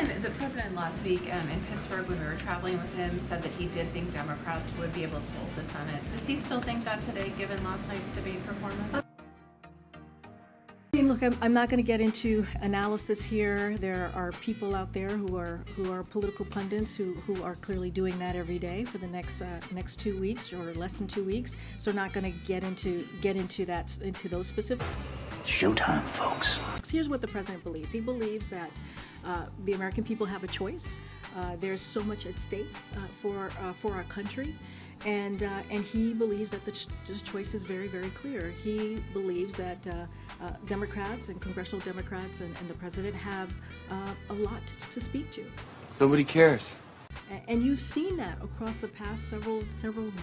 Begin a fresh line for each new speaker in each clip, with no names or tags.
the president last week in Pittsburgh, when we were traveling with him, said that he did think Democrats would be able to hold the Senate. Does he still think that today, given last night's debate performance?
Look, I'm not going to get into analysis here. There are people out there who are political pundits who are clearly doing that every day for the next 2 weeks or less than 2 weeks. So I'm not going to get into those specifics.
Showtime, folks.
Here's what the president believes. He believes that the American people have a choice. There's so much at stake for our country. And he believes that the choice is very, very clear. He believes that Democrats and congressional Democrats and the president have a lot to speak to.
Nobody cares.
And you've seen that across the past several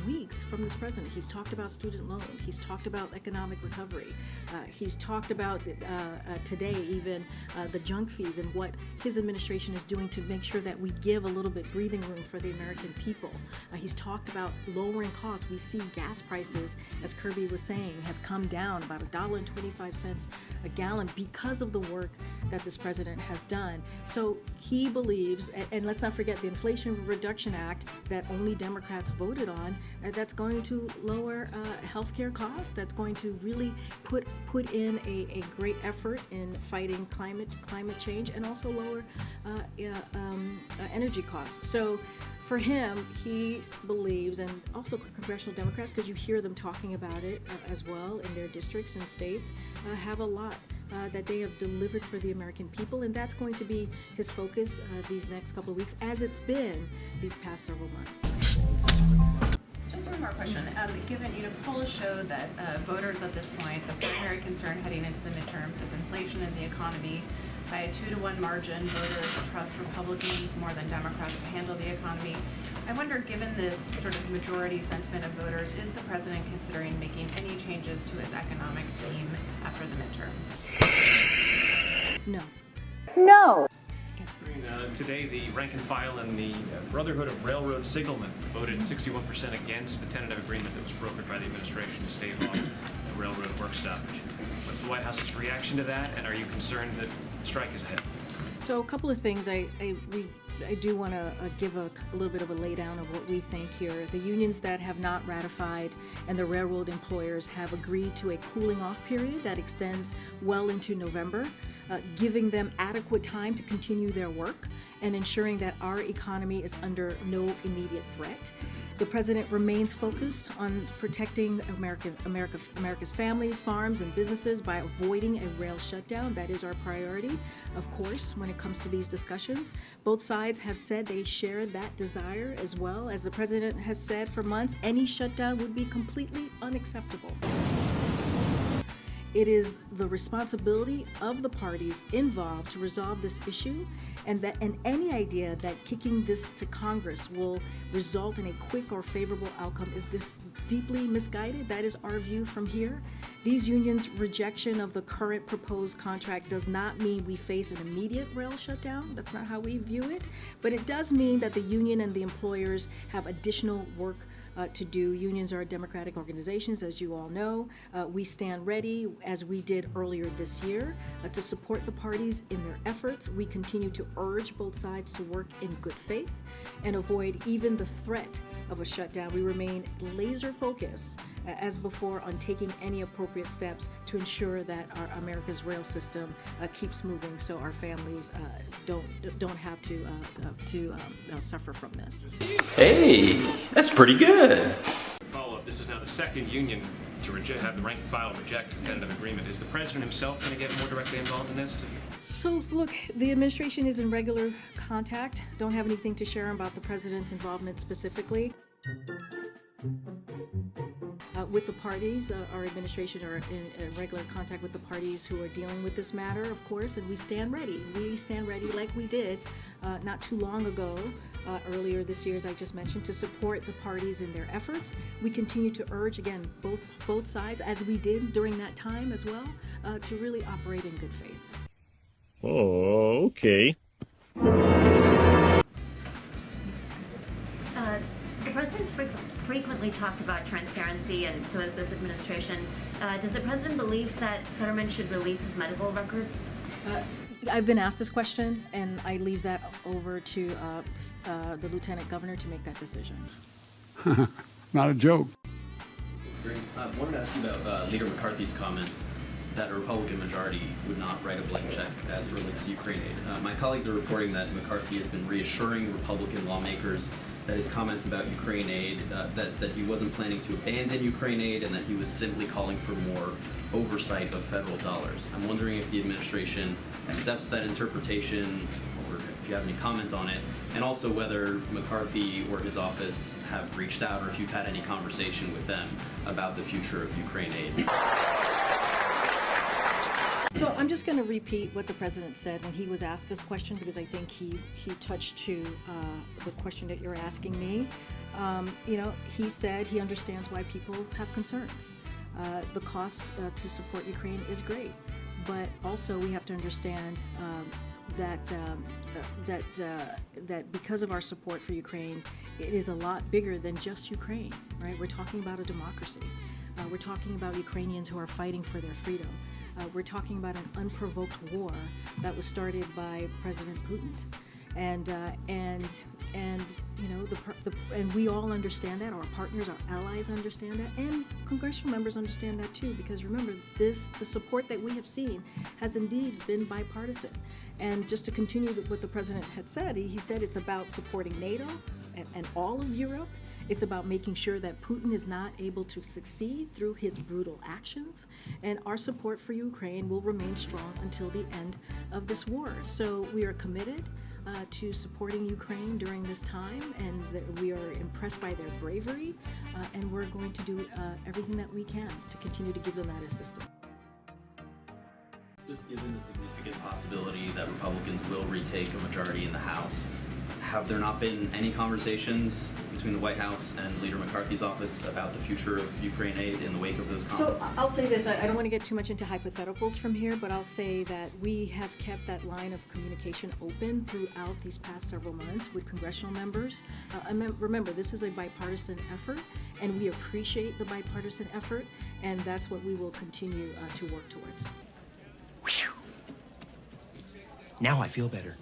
weeks from this president. He's talked about student loan. He's talked about economic recovery. He's talked about today even the junk fees and what his administration is doing to make sure that we give a little bit breathing room for the American people. He's talked about lowering costs. We see gas prices, as Kirby was saying, has come down about $1.25 a gallon because of the work that this president has done. So he believes, and let's not forget the Inflation Reduction Act that only Democrats voted on, that's going to lower healthcare costs, that's going to really put in a great effort in fighting climate change and also lower energy costs. So for him, he believes, and also congressional Democrats, because you hear them talking about it as well in their districts and states, have a lot that they have delivered for the American people, and that's going to be his focus these next couple of weeks, as it's been these past several months.
Just one more question. Given, polls show that voters at this point, the primary concern heading into the midterms is inflation and the economy. By a 2-to-1 margin, voters trust Republicans more than Democrats to handle the economy. I wonder, given this sort of majority sentiment of voters, is the president considering making any changes to his economic team after the midterms?
No.
No.
Today, the rank and file and the Brotherhood of Railroad Signalmen voted 61% against the tentative agreement that was brokered by the administration to stave off the railroad work stoppage. What's the White House's reaction to that, and are you concerned that strike is ahead?
So a couple of things. I do want to give a little bit of a laydown of what we think here. The unions that have not ratified and the railroad employers have agreed to a cooling off period that extends well into November, giving them adequate time to continue their work and ensuring that our economy is under no immediate threat. The president remains focused on protecting America's families, farms, and businesses by avoiding a rail shutdown. That is our priority, of course, when it comes to these discussions. Both sides have said they share that desire as well. As the president has said for months, any shutdown would be completely unacceptable. It is the responsibility of the parties involved to resolve this issue, and any idea that kicking this to Congress will result in a quick or favorable outcome is deeply misguided. That is our view from here. These unions' rejection of the current proposed contract does not mean we face an immediate rail shutdown. That's not how we view it. But it does mean that the union and the employers have additional work to do. Unions are democratic organizations, as you all know. We stand ready, as we did earlier this year, to support the parties in their efforts. We continue to urge both sides to work in good faith and avoid even the threat of a shutdown. We remain laser focused, as before, on taking any appropriate steps to ensure that our America's rail system keeps moving, so our families don't have to suffer from this.
Hey, that's pretty good.
Follow-up, this is now the second union to have the rank and file reject the tentative agreement. Is the president himself going to get more directly involved in this?
So look, the administration is in regular contact. Don't have anything to share about the president's involvement specifically. With the parties, our administration are in regular contact with the parties who are dealing with this matter, of course, and we stand ready. We stand ready like we did not too long ago, earlier this year, as I just mentioned, to support the parties in their efforts. We continue to urge, again, both sides, as we did during that time as well, to really operate in good faith.
Oh, okay.
The president's frequently talked about transparency, and so has this administration. Does the president believe that Fetterman should release his medical records?
I've been asked this question, and I leave that over to the Lieutenant Governor to make that decision.
Not a joke.
I wanted to ask you about Leader McCarthy's comments that a Republican majority would not write a blank check as it relates to Ukraine aid. My colleagues are reporting that McCarthy has been reassuring Republican lawmakers that his comments about Ukraine aid, that he wasn't planning to abandon Ukraine aid and that he was simply calling for more oversight of federal dollars. I'm wondering if the administration accepts that interpretation, or if you have any comment on it, and also whether McCarthy or his office have reached out, or if you've had any conversation with them about the future of Ukraine aid.
So I'm just going to repeat what the president said when he was asked this question, because I think he touched to the question that you're asking me. You know, he said he understands why people have concerns. The cost to support Ukraine is great, but also we have to understand that because of our support for Ukraine, it is a lot bigger than just Ukraine, right? We're talking about a democracy. We're talking about Ukrainians who are fighting for their freedom. We're talking about an unprovoked war that was started by President Putin, and you know, and we all understand that. Our partners, our allies understand that, and congressional members understand that too. Because remember, the support that we have seen has indeed been bipartisan. And just to continue what the president had said, he said it's about supporting NATO and all of Europe. It's about making sure that Putin is not able to succeed through his brutal actions. And our support for Ukraine will remain strong until the end of this war. So we are committed to supporting Ukraine during this time, and we are impressed by their bravery, and we're going to do everything that we can to continue to give them that assistance.
Just given the significant possibility that Republicans will retake a majority in the House, have there not been any conversations between the White House and Leader McCarthy's office about the future of Ukraine aid in the wake of those comments?
So I'll say this, I don't want to get too much into hypotheticals from here, but I'll say that we have kept that line of communication open throughout these past several months with congressional members. Remember, this is a bipartisan effort, and we appreciate the bipartisan effort, and that's what we will continue to work towards.
Now I feel better.